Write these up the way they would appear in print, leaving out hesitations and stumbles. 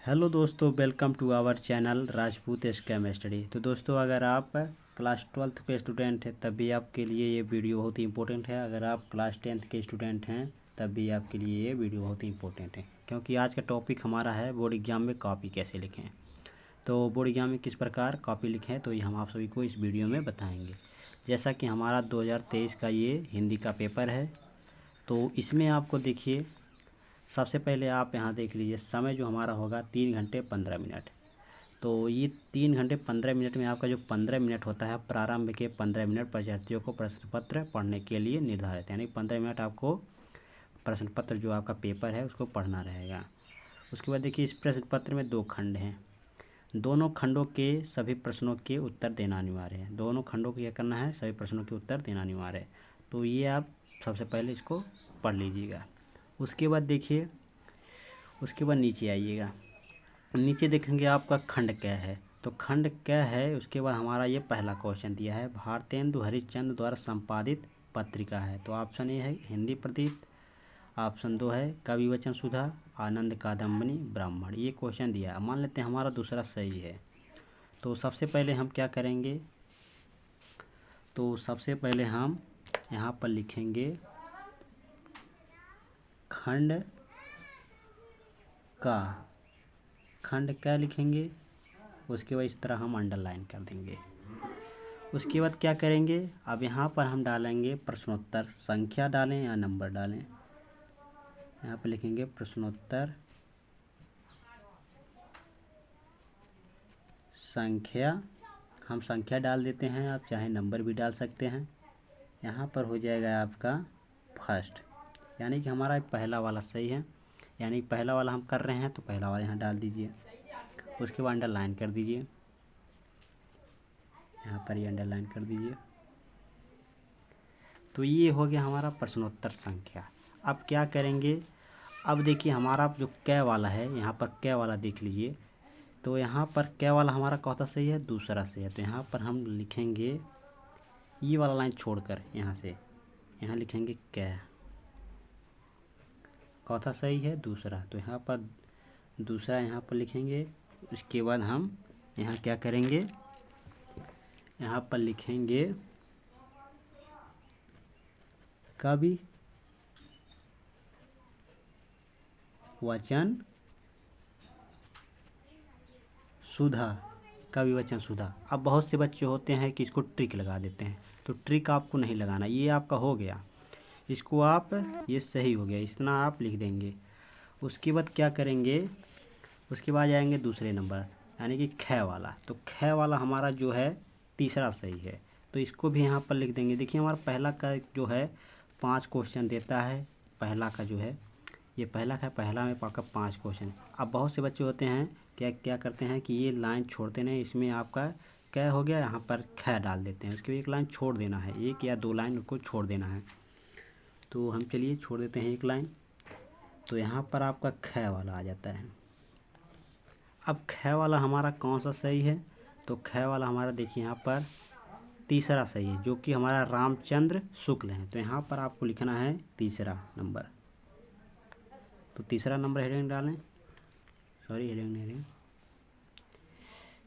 Hello दोस्तों, welcome to our channel Rajput scam study. तो दोस्तों, अगर आप क्लास 12th के स्टूडेंट हैं तब भी आपके लिए ये वीडियो बहुत ही इंपॉर्टेंट है। अगर आप क्लास 10th के स्टूडेंट हैं तब भी आपके लिए ये वीडियो बहुत ही इंपॉर्टेंट है, क्योंकि आज का टॉपिक हमारा है बोर्ड एग्जाम में कॉपी कैसे लिखें। तो बोर्ड एग्जाम में किस प्रकार कॉपी लिखें, तो ये हम आप सभी को इस वीडियो में बताएँगे। जैसा कि हमारा 2023 का ये हिंदी का पेपर है, तो इसमें आपको देखिए, सबसे पहले आप यहाँ देख लीजिए समय जो हमारा होगा 3 घंटे 15 मिनट। तो ये 3 घंटे 15 मिनट में आपका जो 15 मिनट होता है, प्रारंभ के 15 मिनट परीक्षार्थियों को प्रश्न पत्र पढ़ने के लिए निर्धारित है। यानी 15 मिनट आपको प्रश्न पत्र जो आपका पेपर है उसको पढ़ना रहेगा। उसके बाद देखिए, इस प्रश्न पत्र में 2 खंड हैं। दोनों खंडों के सभी प्रश्नों के उत्तर देना अनिवार्य है। दोनों खंडों को क्या करना है, सभी प्रश्नों के उत्तर देना अनिवार्य है। तो ये आप सबसे पहले इसको पढ़ लीजिएगा। उसके बाद देखिए, उसके बाद नीचे आइएगा। नीचे देखेंगे आपका खंड क्या है, तो खंड क्या है, उसके बाद हमारा ये पहला क्वेश्चन दिया है, भारतेंदु हरिश्चंद्र द्वारा संपादित पत्रिका है। तो ऑप्शन ए है हिंदी प्रदीप, ऑप्शन 2 है कवि वचन सुधा, आनंद कादम्बनी, ब्राह्मण। ये क्वेश्चन दिया है। मान लेते हैं हमारा दूसरा सही है। तो सबसे पहले हम क्या करेंगे, तो सबसे पहले हम यहाँ पर लिखेंगे खंड का, खंड क्या लिखेंगे, उसके बाद इस तरह हम अंडरलाइन कर देंगे। उसके बाद क्या करेंगे, अब यहाँ पर हम डालेंगे प्रश्नोत्तर, संख्या डालें या नंबर डालें। यहाँ पर लिखेंगे प्रश्नोत्तर संख्या, हम संख्या डाल देते हैं, आप चाहे नंबर भी डाल सकते हैं। यहाँ पर हो जाएगा आपका फर्स्ट, यानी कि हमारा पहला वाला सही है। यानी पहला वाला हम कर रहे हैं तो पहला वाला यहाँ डाल दीजिए। उसके बाद अंडरलाइन कर दीजिए, यहाँ पर ये अंडरलाइन कर दीजिए। तो ये हो गया हमारा प्रश्नोत्तर संख्या। अब क्या करेंगे, अब देखिए हमारा जो कै वाला है, यहाँ पर कै वाला देख लीजिए। तो यहाँ पर कै वाला हमारा कौन सही है, दूसरा सही है। तो यहाँ पर हम लिखेंगे ये वाला लाइन छोड़कर, यहाँ से यहाँ लिखेंगे कै, कौन सही है, दूसरा। तो यहाँ पर दूसरा यहाँ पर लिखेंगे। उसके बाद हम यहाँ क्या करेंगे, यहाँ पर लिखेंगे कवि वचन सुधा, कवि वचन सुधा। अब बहुत से बच्चे होते हैं कि इसको ट्रिक लगा देते हैं, तो ट्रिक आपको नहीं लगाना। ये आपका हो गया, इसको आप, ये सही हो गया, इतना आप लिख देंगे। उसके बाद क्या करेंगे, उसके बाद जाएंगे दूसरे नंबर, यानी कि ख वाला। तो ख वाला हमारा जो है तीसरा सही है, तो इसको भी यहाँ पर लिख देंगे। देखिए हमारा पहला का जो है 5 क्वेश्चन देता है, पहला का जो है ये पहला का है, पहला में आपका 5 क्वेश्चन। अब बहुत से बच्चे होते हैं क्या क्या करते हैं कि ये लाइन छोड़ते नहीं, इसमें आपका क्या हो गया, यहाँ पर ख डाल देते हैं। उसके बाद एक लाइन छोड़ देना है, 1 या 2 लाइन उसको छोड़ देना है। तो हम चलिए छोड़ देते हैं 1 लाइन। तो यहाँ पर आपका ख वाला आ जाता है। अब ख वाला हमारा कौन सा सही है, तो ख वाला हमारा देखिए यहाँ पर तीसरा सही है, जो कि हमारा रामचंद्र शुक्ल है। तो यहाँ पर आपको लिखना है तीसरा नंबर। तो तीसरा नंबर हेडिंग डालें, सॉरी हेडिंग नहीं हेडिंग।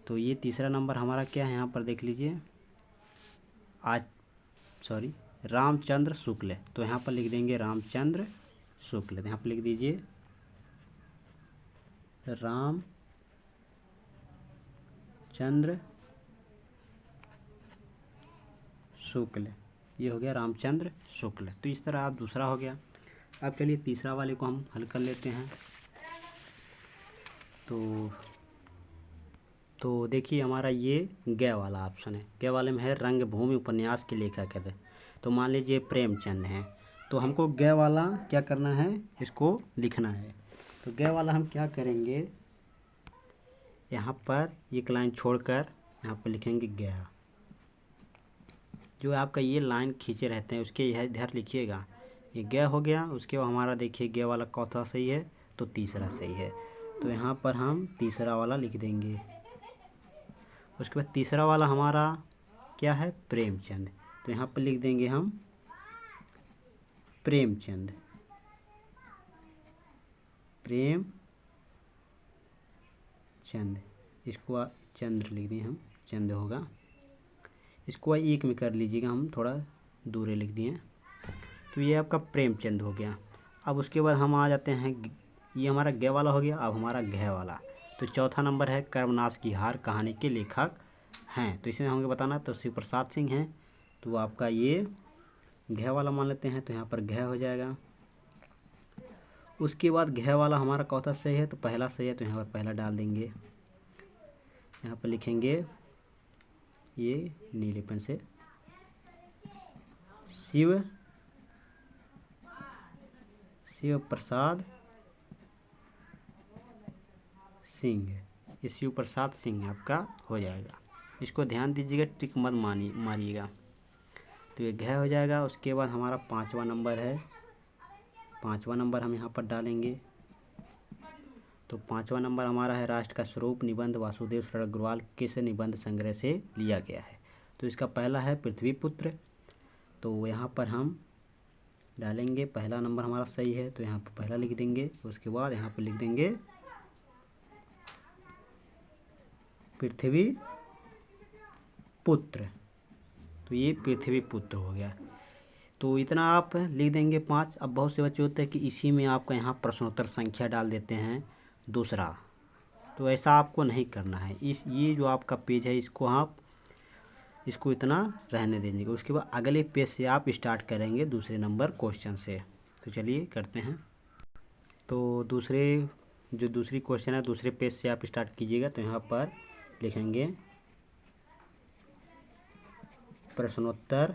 तो ये तीसरा नंबर हमारा क्या है, यहाँ पर देख लीजिए, आज सॉरी रामचंद्र शुक्ल। तो यहाँ पर लिख देंगे रामचंद्र शुक्ल। यहाँ पर लिख दीजिए रामचंद्र शुक्ल, ये हो गया रामचंद्र शुक्ल। तो इस तरह आप दूसरा हो गया। अब चलिए तीसरा वाले को हम हल कर लेते हैं। तो देखिए हमारा ये ग वाला ऑप्शन है। ग वाले में है रंगभूमि उपन्यास के लेखक है। तो मान लीजिए प्रेमचंद हैं, तो हमको ग वाला क्या करना है, इसको लिखना है। तो ग वाला हम क्या करेंगे, यहाँ पर एक लाइन छोड़कर यहाँ पर लिखेंगे गया। जो आपका ये लाइन खींचे रहते हैं उसके यह इधर लिखिएगा, ये ग हो गया। उसके बाद हमारा देखिए ग वाला चौथा सही है, तो तीसरा सही है। तो यहाँ पर हम तीसरा वाला लिख देंगे। उसके बाद तीसरा वाला हमारा क्या है, प्रेमचंद। तो यहाँ पर लिख देंगे हम प्रेमचंद, प्रेमचंद। चंद, इसको चंद्र लिख दिए हम, चंद होगा। इसको एक में कर लीजिएगा, हम थोड़ा दूर लिख दिए। तो ये आपका प्रेमचंद हो गया। अब उसके बाद हम आ जाते हैं, ये हमारा ग वाला हो गया। अब हमारा घ वाला, तो चौथा नंबर है कर्मनाश की हार कहानी के लेखक हैं। तो इसमें हमें बताना तो शिव प्रसाद सिंह हैं। तो आपका ये घ वाला मान लेते हैं, तो यहाँ पर घ हो जाएगा। उसके बाद घ वाला हमारा कौथा सही है, तो पहला सही है, तो यहाँ पर पहला डाल देंगे। यहाँ पर लिखेंगे ये नीले पेन से शिव प्रसाद सिंह। ये शिव प्रसाद सिंह आपका हो जाएगा। इसको ध्यान दीजिएगा, टिक मत मारिएगा। तो ये घ हो जाएगा। उसके बाद हमारा पांचवा नंबर है, पांचवा नंबर हम यहाँ पर डालेंगे। तो पांचवा नंबर हमारा है राष्ट्र का स्वरूप निबंध वासुदेव शरद अग्रवाल किस निबंध संग्रह से लिया गया है। तो इसका पहला है पृथ्वीपुत्र। तो यहाँ पर हम डालेंगे, पहला नंबर हमारा सही है, तो यहाँ पर पहला लिख देंगे। उसके बाद यहाँ पर लिख देंगे पृथ्वी पुत्र। तो ये पृथ्वी पुत्र हो गया। तो इतना आप लिख देंगे 5। अब बहुत से बच्चे होते हैं कि इसी में आपका यहाँ प्रश्नोत्तर संख्या डाल देते हैं दूसरा, तो ऐसा आपको नहीं करना है। ये जो आपका पेज है इसको इतना रहने देंगे। उसके बाद अगले पेज से आप स्टार्ट करेंगे दूसरे नंबर क्वेश्चन से। तो चलिए करते हैं। तो दूसरी क्वेश्चन है, दूसरे पेज से आप स्टार्ट कीजिएगा। तो यहाँ पर लिखेंगे प्रश्नोत्तर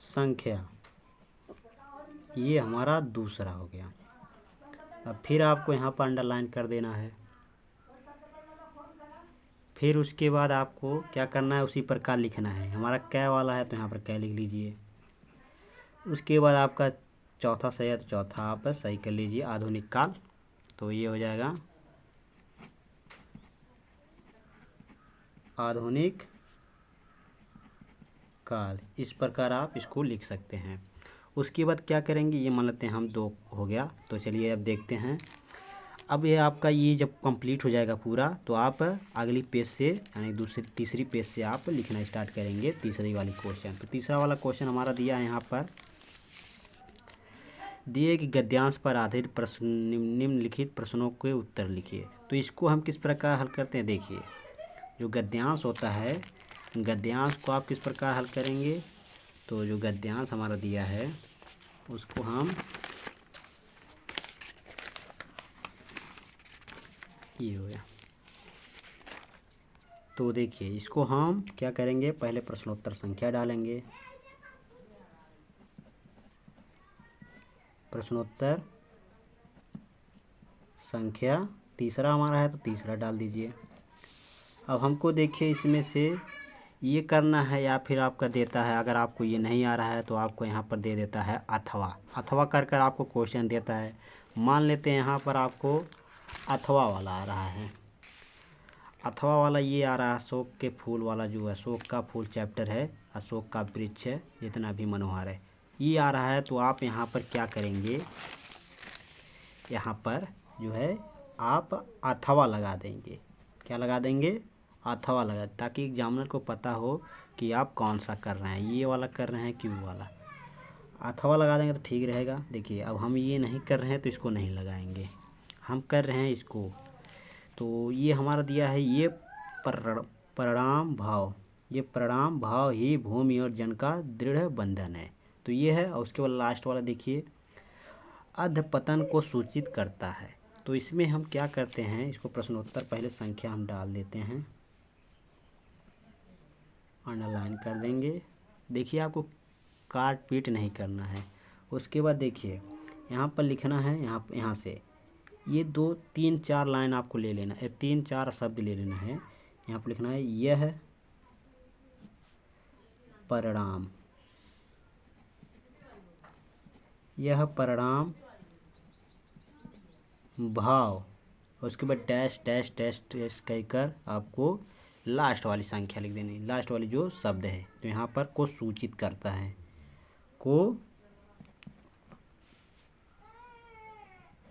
संख्या, ये हमारा दूसरा हो गया। अब फिर आपको यहाँ पर अंडरलाइन कर देना है। फिर उसके बाद आपको क्या करना है, उसी प्रकार लिखना है। हमारा कै वाला है, तो यहाँ पर कै लिख लीजिए। उसके बाद आपका चौथा सही है, तो चौथा आप सही कर लीजिए, आधुनिक काल। तो ये हो जाएगा आधुनिक काल। इस प्रकार आप इसको लिख सकते हैं। उसके बाद क्या करेंगे, ये मान लेते हैं हम 2 हो गया। तो चलिए अब देखते हैं। अब ये आपका ये जब कंप्लीट हो जाएगा पूरा, तो आप अगली पेज से यानी तीसरी पेज से आप लिखना स्टार्ट करेंगे तीसरी वाली क्वेश्चन। तो तीसरा वाला क्वेश्चन हमारा दिया है यहाँ पर, दिए कि गद्यांश पर आधारित प्रश्न निम्नलिखित प्रश्नों के उत्तर लिखिए। तो इसको हम किस प्रकार हल करते हैं, देखिए। जो गद्यांश होता है, गद्यांश को आप किस प्रकार हल करेंगे। तो जो गद्यांश हमारा दिया है उसको हम ये हो गया। तो देखिए इसको हम क्या करेंगे, पहले प्रश्नोत्तर संख्या डालेंगे। प्रश्नोत्तर संख्या तीसरा हमारा है, तो तीसरा डाल दीजिए। अब हमको देखिए इसमें से ये करना है, या फिर आपका देता है, अगर आपको ये नहीं आ रहा है तो आपको यहाँ पर दे देता है अथवा कर आपको क्वेश्चन देता है। मान लेते हैं यहाँ पर आपको अथवा वाला आ रहा है। अथवा वाला ये आ रहा है, अशोक के फूल वाला, जो अशोक का फूल चैप्टर है, अशोक का वृक्ष है जितना भी मनोहर है, ये आ रहा है। तो आप यहाँ पर क्या करेंगे, यहाँ पर जो है आप अथवा लगा देंगे। क्या लगा देंगे, अथवा लगा, ताकि एग्जामिनर को पता हो कि आप कौन सा कर रहे हैं, ये वाला कर रहे हैं कि वो वाला। अथवा लगा देंगे तो ठीक रहेगा। देखिए अब हम ये नहीं कर रहे हैं तो इसको नहीं लगाएंगे, हम कर रहे हैं इसको। तो ये हमारा दिया है, ये परिणाम भाव, ये परिणाम भाव ही भूमि और जन का दृढ़ बंधन है। तो ये है। और उसके बाद लास्ट वाला देखिए, अधपतन को सूचित करता है। तो इसमें हम क्या करते हैं, इसको प्रश्नोत्तर पहले संख्या हम डाल देते हैं, अंडरलाइन कर देंगे। देखिए आपको काट पीट नहीं करना है। उसके बाद देखिए यहाँ पर लिखना है, यहाँ से ये 2 3 4 लाइन आपको ले लेना है, 3 4 शब्द ले लेना है। यहाँ पर लिखना है यह परिणाम, यह परिणाम भाव। उसके बाद डैश डैश डैश डैश कहकर आपको लास्ट वाली संख्या लिख देनी, लास्ट वाली जो शब्द है। तो यहाँ पर को सूचित करता है, को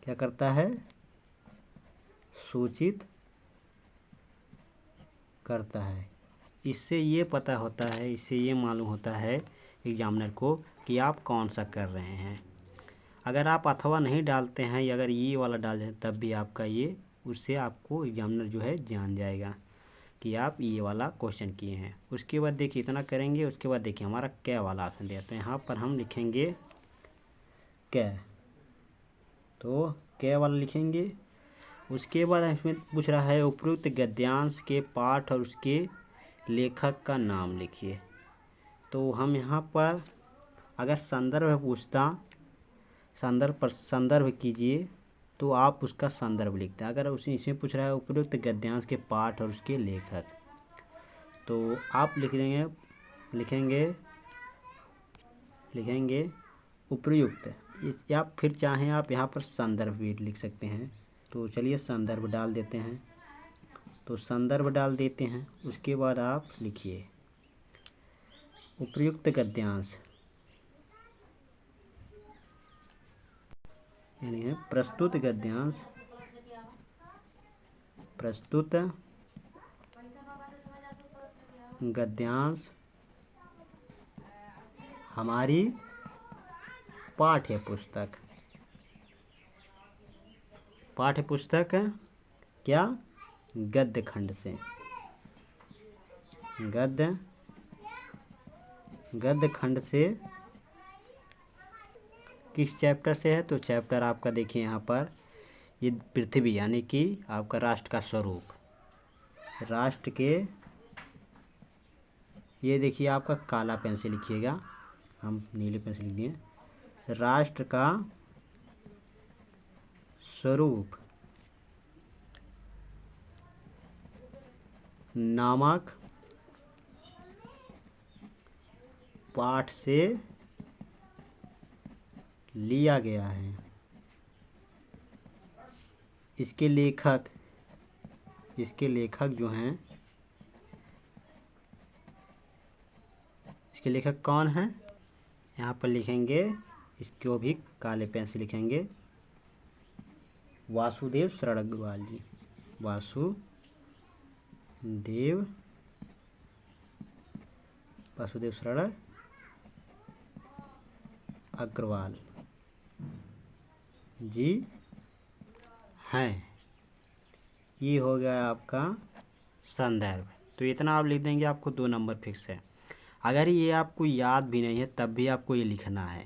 क्या करता है, सूचित करता है। इससे ये पता होता है, इससे ये मालूम होता है एग्जामिनर को कि आप कौन सा कर रहे हैं। अगर आप अथवा नहीं डालते हैं या अगर ये वाला डाल दें तब भी आपका ये, उससे आपको एग्जामिनर जो है जान जाएगा कि आप ये वाला क्वेश्चन किए हैं। उसके बाद देखिए इतना करेंगे, उसके बाद देखिए हमारा कै वाला ऑप्शन दिया, तो यहाँ पर हम लिखेंगे कै, तो कै वाला लिखेंगे। उसके बाद इसमें पूछ रहा है उपयुक्त गद्यांश के पाठ और उसके लेखक का नाम लिखिए। तो हम यहाँ पर अगर संदर्भ पूछता, संदर्भ कीजिए, तो आप उसका संदर्भ लिखते हैं। अगर इसमें पूछ रहा है उपयुक्त गद्यांश के पाठ और उसके लेखक, तो आप लिखेंगे उपयुक्त, या फिर चाहें आप यहाँ पर संदर्भ भी लिख सकते हैं। तो चलिए संदर्भ डाल देते हैं, तो संदर्भ डाल देते हैं। उसके बाद आप लिखिए उपयुक्त गद्यांश, यानी है प्रस्तुत गद्यांश, प्रस्तुत गद्यांश हमारी पाठ्य पुस्तक, पाठ्य पुस्तक क्या, गद्य खंड से, गद्य खंड से किस चैप्टर से है, तो चैप्टर आपका देखिए यहाँ पर ये पृथ्वी, यानी कि आपका राष्ट्र का स्वरूप, राष्ट्र के, ये देखिए आपका काला पेन से लिखिएगा, हम नीले पेन से लिख दिए, राष्ट्र का स्वरूप नामक पाठ से लिया गया है। इसके लेखक जो हैं, इसके लेखक कौन हैं, यहाँ पर लिखेंगे, इसको भी काले पेन से लिखेंगे, वासुदेव शरण अग्रवाल जी, वासुदेव शरण अग्रवाल जी हैं। ये हो गया आपका संदर्भ। तो इतना आप लिख देंगे, आपको 2 नंबर फिक्स है। अगर ये आपको याद भी नहीं है तब भी आपको ये लिखना है,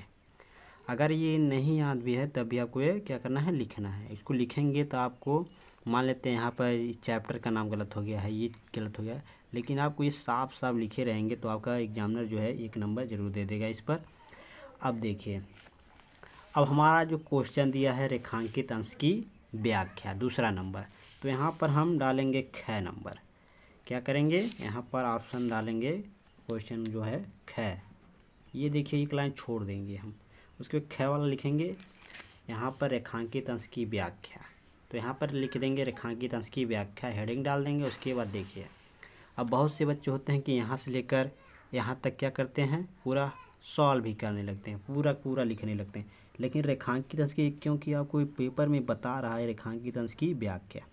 अगर ये नहीं याद भी है तब भी आपको ये क्या करना है, लिखना है। इसको लिखेंगे तो आपको, मान लेते हैं यहाँ पर इस चैप्टर का नाम गलत हो गया है, ये गलत हो गया है, लेकिन आपको ये साफ साफ लिखे रहेंगे तो आपका एग्जामिनर जो है 1 नंबर ज़रूर दे देगा इस पर। अब देखिए, अब हमारा जो क्वेश्चन दिया है रेखांकित अंश की व्याख्या, 2 नंबर, तो यहाँ पर हम डालेंगे ख नंबर। क्या करेंगे, यहाँ पर ऑप्शन डालेंगे, क्वेश्चन जो है ख, ये देखिए 1 लाइन छोड़ देंगे हम, उसके बाद ख वाला लिखेंगे, यहाँ पर रेखांकित अंश की व्याख्या, तो यहाँ पर लिख देंगे रेखांकित अंश की व्याख्या, हेडिंग डाल देंगे। उसके बाद देखिए, अब बहुत से बच्चे होते हैं कि यहाँ से लेकर यहाँ तक क्या करते हैं, पूरा सॉल्व भी करने लगते हैं, पूरा लिखने लगते हैं, लेकिन रेखांकित अंश की, क्योंकि आपको पेपर में बता रहा है रेखांकित अंश की व्याख्या,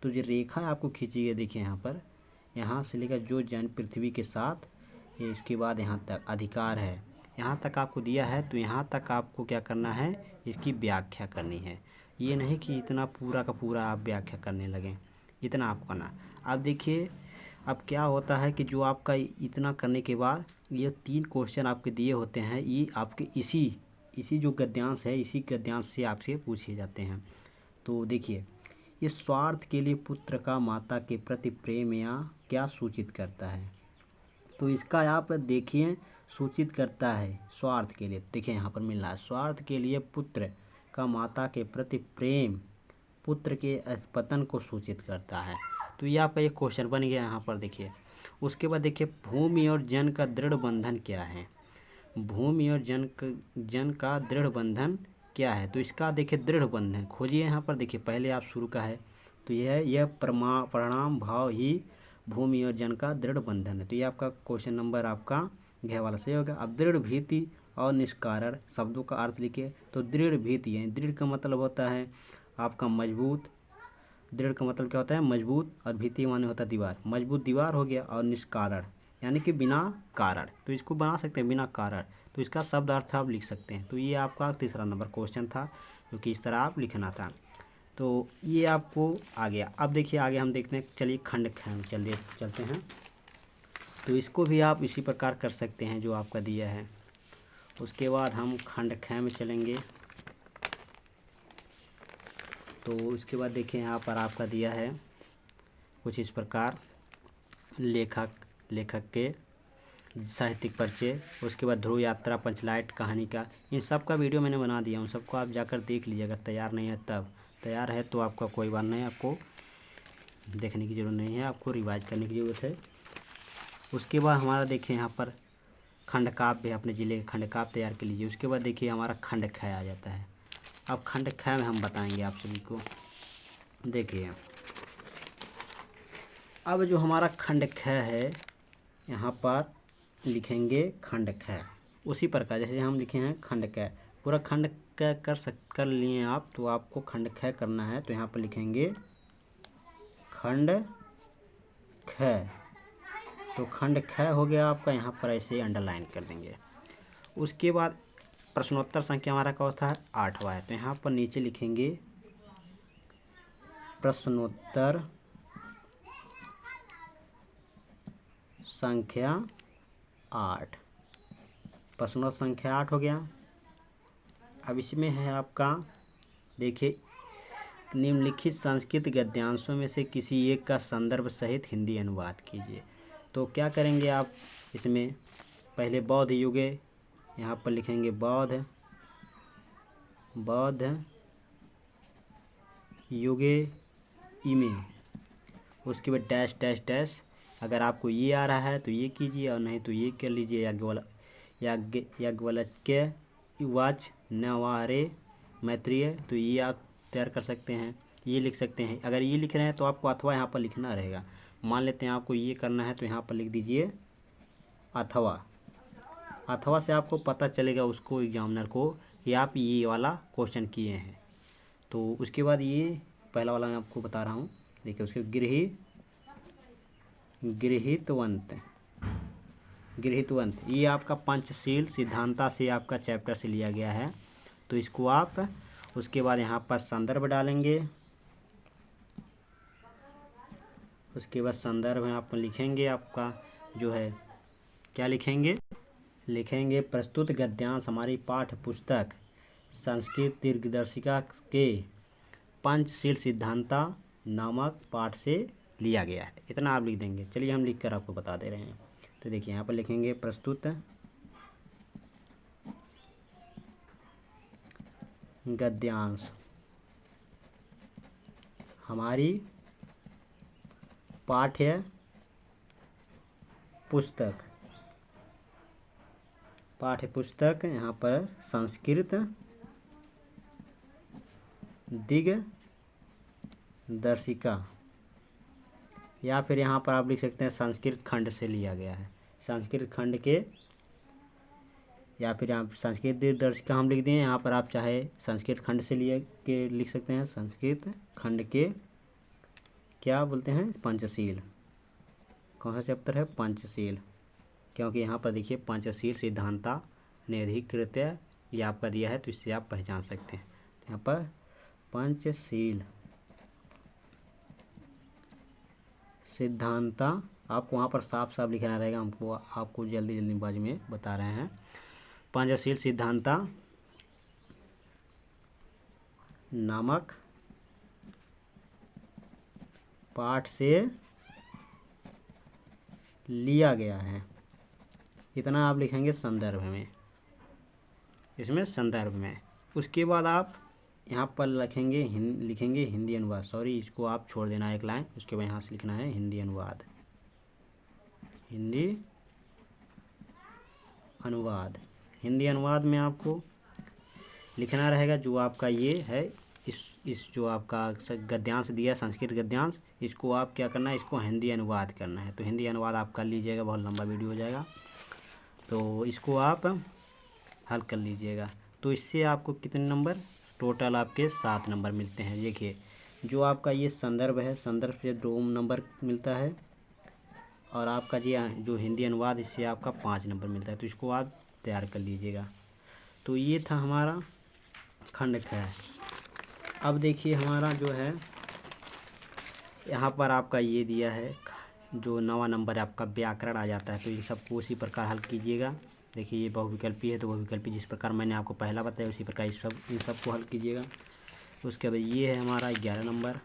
तो जो रेखा आपको खींची है, देखिए यहाँ पर, यहाँ से लेकर जो जन पृथ्वी के साथ, इसके बाद यहाँ तक अधिकार है, यहाँ तक आपको दिया है, तो यहाँ तक आपको क्या करना है, इसकी व्याख्या करनी है। ये नहीं कि इतना पूरा का पूरा आप व्याख्या करने लगें, इतना आपको करना। अब देखिए, अब क्या होता है कि जो आपका इतना करने के बाद ये 3 क्वेश्चन आपके दिए होते हैं, ये आपके इसी जो गद्यांश है, इसी गद्यांश से आपसे पूछे जाते हैं। तो देखिए, ये स्वार्थ के लिए पुत्र का माता के प्रति प्रेम या क्या सूचित करता है, तो इसका आप देखिए सूचित करता है स्वार्थ के लिए, देखिए यहाँ पर मिल रहा है, स्वार्थ के लिए पुत्र का माता के प्रति प्रेम पुत्र के पतन को सूचित करता है। तो ये आपका एक क्वेश्चन बन गया यहाँ पर। देखिए उसके बाद देखिए, भूमि और जन का दृढ़ बंधन क्या है, भूमि और जन का दृढ़ बंधन क्या है, तो इसका देखिए दृढ़ बंधन खोजिए यहाँ पर। देखिए पहले आप शुरू का है, तो यह परिणाम भाव ही भूमि और जन का दृढ़ बंधन है, तो ये आपका क्वेश्चन नंबर आपका घ वाला सही होगा। अब दृढ़ भीति और निष्कारण शब्दों का अर्थ लिखिए, तो दृढ़ भीति है, दृढ़ का मतलब होता है आपका मजबूत, दृढ़ का मतलब क्या होता है? मजबूत, और भित्ति माने होता है दीवार। मजबूत दीवार हो गया, और निष्कारण यानी कि बिना कारण, तो इसको बना सकते हैं बिना कारण, तो इसका शब्द अर्थ आप लिख सकते हैं। तो ये आपका तीसरा नंबर क्वेश्चन था, जो कि इस तरह आप लिखना था। तो ये आपको आ गया। अब देखिए आगे हम देखते हैं, चलिए खंड ख में चलते हैं। तो इसको भी आप इसी प्रकार कर सकते हैं जो आपका दिया है। उसके बाद हम खंड ख में चलेंगे। तो उसके बाद देखिए यहाँ पर आपका दिया है कुछ इस प्रकार, लेखक के साहित्यिक परिचय, उसके बाद ध्रुव यात्रा, पंचलाइट कहानी का, इन सब का वीडियो मैंने बना दिया, उन सबको आप जाकर देख लीजिए। अगर तैयार नहीं है तब, तैयार है तो आपका कोई बात नहीं, आपको देखने की ज़रूरत नहीं है, आपको रिवाइज करने की ज़रूरत है। उसके बाद हमारा देखिए यहाँ पर खंड काव्य, अपने ज़िले का खंड काव्य तैयार कर लीजिए। उसके बाद देखिए हमारा खंड ख आ जाता है। अब खंड ख में हम बताएंगे आप सभी को। देखिए अब जो हमारा खंड ख है, यहाँ पर लिखेंगे खंड ख, उसी प्रकार जैसे हम लिखे हैं खंड क, पूरा खंड क कर लिए आप, तो आपको खंड ख करना है। तो यहाँ पर लिखेंगे खंड ख। तो खंड ख हो गया आपका, यहाँ पर ऐसे अंडरलाइन कर देंगे। उसके बाद प्रश्नोत्तर संख्या हमारा क्या होता है? 8वां है। तो यहाँ पर नीचे लिखेंगे प्रश्नोत्तर संख्या 8। प्रश्नोत्तर संख्या 8 हो गया। अब इसमें है आपका, देखिए, निम्नलिखित संस्कृत गद्यांशों में से किसी एक का संदर्भ सहित हिंदी अनुवाद कीजिए। तो क्या करेंगे आप इसमें? पहले बौद्ध युगे, यहाँ पर लिखेंगे बौद्ध युगे इमे। उसके बाद डैश डैश डैश, अगर आपको ये आ रहा है तो ये कीजिए, और नहीं तो ये कर लीजिए। याज्ञवल्क्य उवाच नवारे मैत्रेय, तो ये आप तैयार कर सकते हैं, ये लिख सकते हैं। अगर ये लिख रहे हैं तो आपको अथवा यहाँ पर लिखना रहेगा। मान लेते हैं आपको ये करना है, तो यहाँ पर लिख दीजिए अथवा। अथवा से आपको पता चलेगा उसको, एग्जामिनर को, कि आप ये वाला क्वेश्चन किए हैं। तो उसके बाद ये पहला वाला मैं आपको बता रहा हूँ। देखिए उसके गृहीतवंत, ये आपका पंचशील सिद्धांता से आपका चैप्टर से लिया गया है। तो इसको आप उसके बाद यहाँ पर संदर्भ डालेंगे। उसके बाद संदर्भ में आप लिखेंगे, आपका जो है क्या लिखेंगे प्रस्तुत गद्यांश हमारी पाठ्य पुस्तक संस्कृत दीर्घदर्शिका के पंचशील सिद्धांता नामक पाठ से लिया गया है। इतना आप लिख देंगे। चलिए हम लिख कर आपको बता दे रहे हैं। तो देखिए यहाँ पर लिखेंगे प्रस्तुत गद्यांश हमारी पाठ्य पुस्तक यहाँ पर संस्कृत दिग्दर्शिका, या फिर यहाँ पर आप लिख सकते हैं संस्कृत खंड से लिया गया है। संस्कृत खंड के, या फिर आप संस्कृत दिग्दर्शिका हम लिख दिए। यहाँ पर आप चाहे संस्कृत खंड से लिए के लिख सकते हैं। संस्कृत खंड के क्या बोलते हैं? पंचशील। कौन सा चैप्टर है? पंचशील। क्योंकि यहाँ पर देखिए पंचशील सिद्धांता निधिकृत ये आपका दिया है, तो इससे आप पहचान सकते हैं। यहाँ पर पंचशील सिद्धांता आपको वहाँ पर साफ साफ लिखना रहेगा। हमको आपको जल्दीबाजी में बता रहे हैं। पंचशील सिद्धांता नामक पाठ से लिया गया है। इतना आप लिखेंगे संदर्भ में, इसमें संदर्भ में। उसके बाद आप यहाँ पर लिखेंगे हिंदी अनुवाद। सॉरी, इसको आप छोड़ देना एक लाइन। उसके बाद यहाँ से लिखना है हिंदी अनुवाद। हिंदी अनुवाद में आपको लिखना रहेगा जो आपका ये है, इस जो आपका गद्यांश दिया संस्कृत गद्यांश, इसको आप क्या करना है? इसको हिंदी अनुवाद करना है। तो हिंदी अनुवाद आप कर लीजिएगा, बहुत लंबा वीडियो हो जाएगा, तो इसको आप हल कर लीजिएगा। तो इससे आपको कितने नंबर? टोटल आपके 7 नंबर मिलते हैं। देखिए जो आपका ये संदर्भ है, संदर्भ से 2 नंबर मिलता है और आपका जो हिंदी अनुवाद इससे आपका 5 नंबर मिलता है। तो इसको आप तैयार कर लीजिएगा। तो ये था हमारा खंड ख। अब देखिए हमारा जो है यहाँ पर आपका ये दिया है जो 9वां नंबर आपका व्याकरण आ जाता है। तो इन सबको उसी प्रकार हल कीजिएगा। देखिए ये बहुविकल्पी है तो बहुविकल्पी जिस प्रकार मैंने आपको पहला बताया उसी प्रकार इन सबको हल कीजिएगा। उसके बाद ये है हमारा 11 नंबर।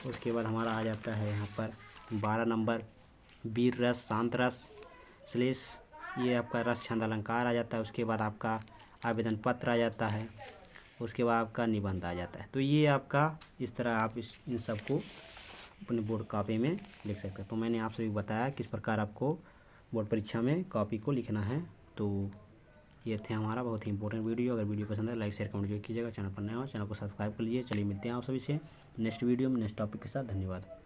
उसके बाद हमारा आ जाता है यहाँ पर 12 नंबर वीर रस, शांत रस, श्लेष, ये आपका रस छंद अलंकार आ जाता है। उसके बाद आपका आवेदन पत्र आ जाता है। उसके बाद आपका निबंध आ जाता है। तो ये आपका इस तरह आप इन सबको अपने बोर्ड कॉपी में लिख सकते हैं। तो मैंने आप सभी बताया किस प्रकार आपको बोर्ड परीक्षा में कॉपी को लिखना है। तो ये थे हमारा बहुत ही इंपॉर्टेंट वीडियो। अगर वीडियो पसंद है लाइक शेयर कमेंट जो कीजिएगा। चैनल पर नया हो चैनल को सब्सक्राइब कर लीजिए। चलिए मिलते हैं आप सभी से नेक्स्ट वीडियो में नेक्स्ट टॉपिक के साथ। धन्यवाद।